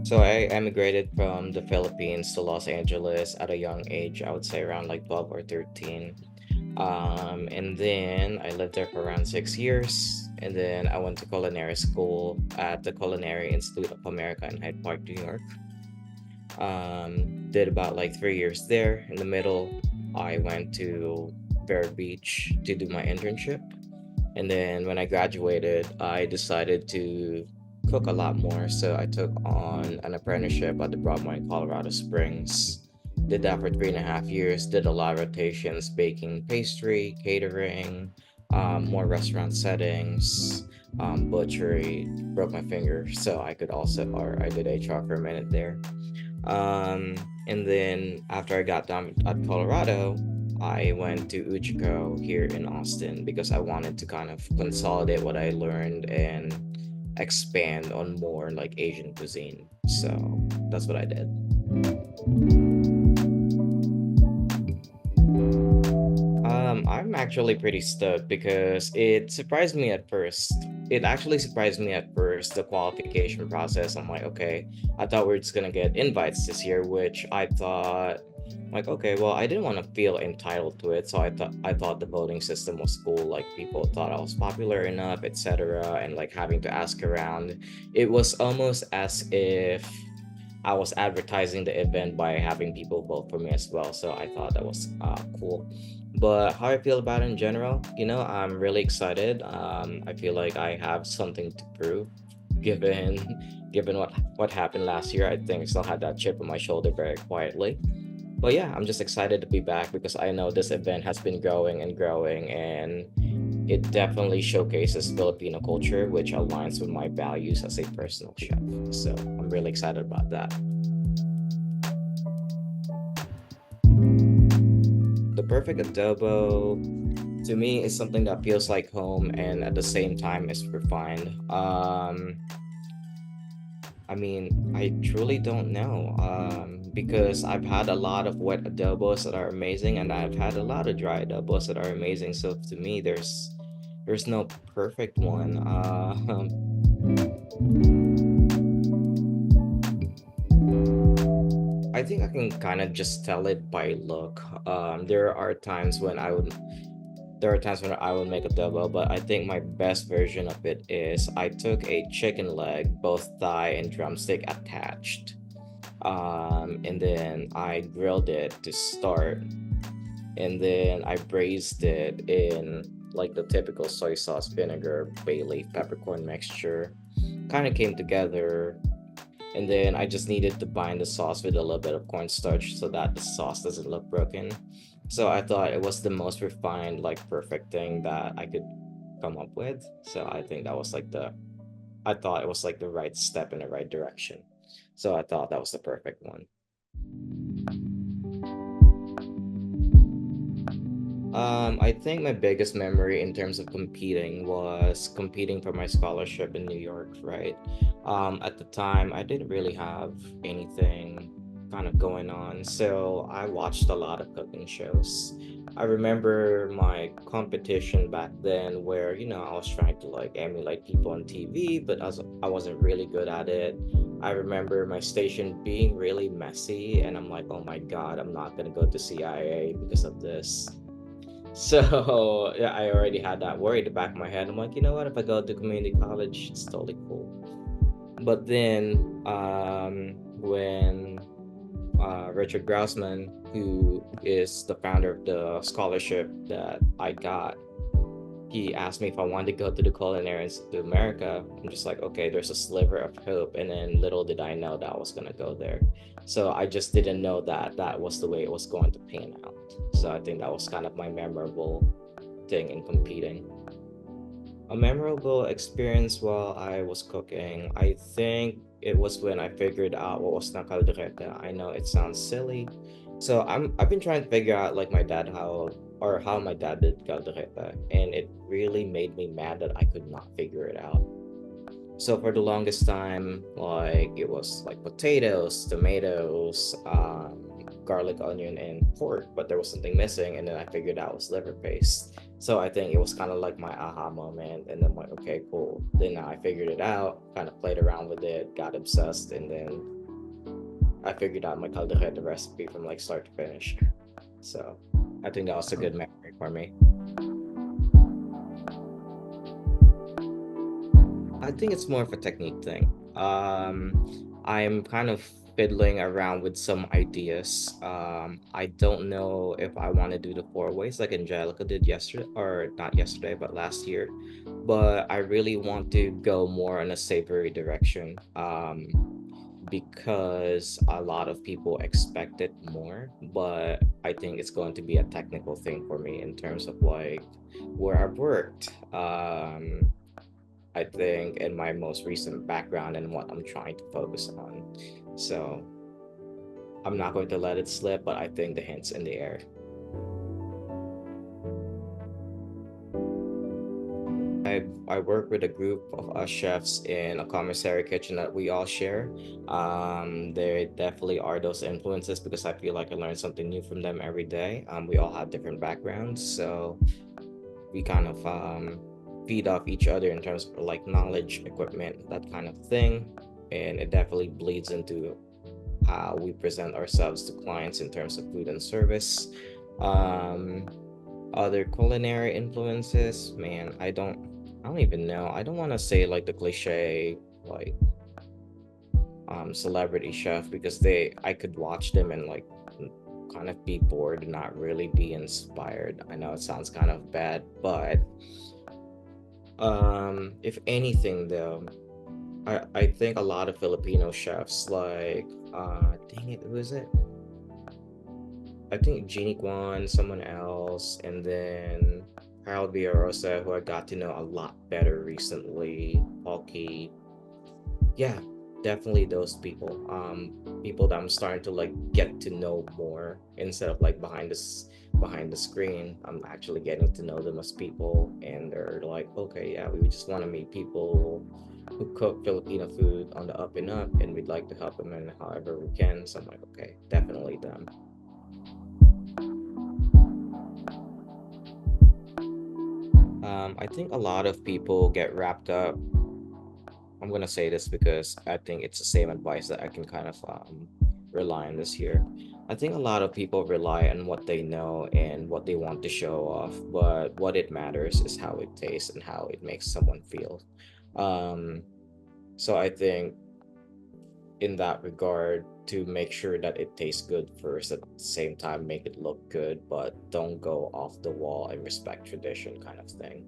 So I emigrated from the Philippines to Los Angeles at a young age. I would say around like 12 or 13. And then I lived there for around 6 years. And then I went to culinary school at the Culinary Institute of America in Hyde Park, New York. Did about like 3 years there. In the middle, I went to Bear Beach to do my internship. And then when I graduated, I decided to cook a lot more. So I took on an apprenticeship at the Broadmoor in Colorado Springs. Did that for 3.5 years, did a lot of rotations, baking pastry, catering, more restaurant settings, butchery, broke my finger. So I could also, or I did HR for a minute there. And then after I got done at Colorado, I went to Uchiko here in Austin because I wanted to kind of consolidate what I learned and expand on more like Asian cuisine. So that's what I did. I'm actually pretty stoked because it surprised me at first. It actually surprised me at first, the qualification process. I'm like, okay, I thought we are just gonna get invites this year, which I thought like, okay, well, I didn't want to feel entitled to it, so I thought the voting system was cool. Like people thought I was popular enough, etc., and like having to ask around. It was almost as if I was advertising the event by having people vote for me as well. So I thought that was cool. But how I feel about it in general, I'm really excited. I feel like I have something to prove, given given what happened last year. I think I still had that chip on my shoulder very quietly. But yeah, I'm just excited to be back because I know this event has been growing and growing, and it definitely showcases Filipino culture, which aligns with my values as a personal chef. So I'm really excited about that. The perfect adobo to me is something that feels like home and at the same time is refined. I truly don't know, because I've had a lot of wet adobos that are amazing, and I've had a lot of dry adobos that are amazing. So to me, there's no perfect one. I think I can kind of just tell it by look. There are times when I would make a double, but I think my best version of it is I took a chicken leg, both thigh and drumstick attached, and then I grilled it to start, and then I braised it in like the typical soy sauce, vinegar, bay leaf, peppercorn mixture. Kind of came together, and then I just needed to bind the sauce with a little bit of cornstarch so that the sauce doesn't look broken. So I thought it was the most refined, like perfect thing that I could come up with. So I think that was like I thought it was like the right step in the right direction. So I thought that was the perfect one. I think my biggest memory in terms of competing was competing for my scholarship in New York, right? At the time, I didn't really have anything kind of going on, so I watched a lot of cooking shows. I remember my competition back then where, I was trying to like emulate people on TV, but I wasn't really good at it. I remember my station being really messy, and I'm like, oh my God, I'm not going to go to CIA because of this. So yeah, I already had that worry in the back of my head. I'm like, you know what? If I go to community college, it's totally cool. But then when Richard Grousman, who is the founder of the scholarship that I got, he asked me if I wanted to go to the Culinary Institute of America. I'm just like, okay, there's a sliver of hope. And then little did I know that I was going to go there. So I just didn't know that that was the way it was going to pan out. So I think that was kind of my memorable thing in competing. A memorable experience while I was cooking, I think it was when I figured out what was nakaldreta. I know it sounds silly. So I've been trying to figure out like my dad how my dad did caldereta, and it really made me mad that I could not figure it out. So for the longest time, like it was like potatoes, tomatoes, garlic, onion, and pork, but there was something missing, and then I figured out it was liver paste. So I think it was kind of like my aha moment, and then like, okay, cool. Then I figured it out, kind of played around with it, got obsessed, and then I figured out my caldereta recipe from like start to finish. So I think that was a Oh, good memory for me. I think it's more of a technique thing. I'm kind of fiddling around with some ideas. I don't know if I want to do the four ways like Angelica did yesterday, or not yesterday, but last year. But I really want to go more in a savory direction. Because a lot of people expect it more, but I think it's going to be a technical thing for me in terms of like where I've worked. I think in my most recent background and what I'm trying to focus on. So I'm not going to let it slip, but I think the hint's in the air. I work with a group of us chefs in a commissary kitchen that we all share. There definitely are those influences because I feel like I learn something new from them every day. We all have different backgrounds, so we kind of feed off each other in terms of like knowledge, equipment, that kind of thing. And it definitely bleeds into how we present ourselves to clients in terms of food and service. Um, Other culinary influences, man, I don't even know. I don't want to say like the cliche like celebrity chef because I could watch them and like kind of be bored and not really be inspired. I know it sounds kind of bad, but if anything though, I think a lot of Filipino chefs like dang it, who is it? I think Jeannie Kwan, someone else, and then Harold Villarosa, who I got to know a lot better recently. Palki, yeah, definitely those people. People that I'm starting to like get to know more instead of like behind the screen. I'm actually getting to know them as people, and they're like, okay, yeah, we just want to meet people who cook Filipino food on the up and up, and we'd like to help them in however we can. So I'm like, okay, definitely them. I think a lot of people get wrapped up. I'm gonna say this because I think it's the same advice that I can kind of rely on this year. I think a lot of people rely on what they know and what they want to show off, but what it matters is how it tastes and how it makes someone feel. Um, so I think in that regard, to make sure that it tastes good first, at the same time make it look good, but don't go off the wall and respect tradition kind of thing.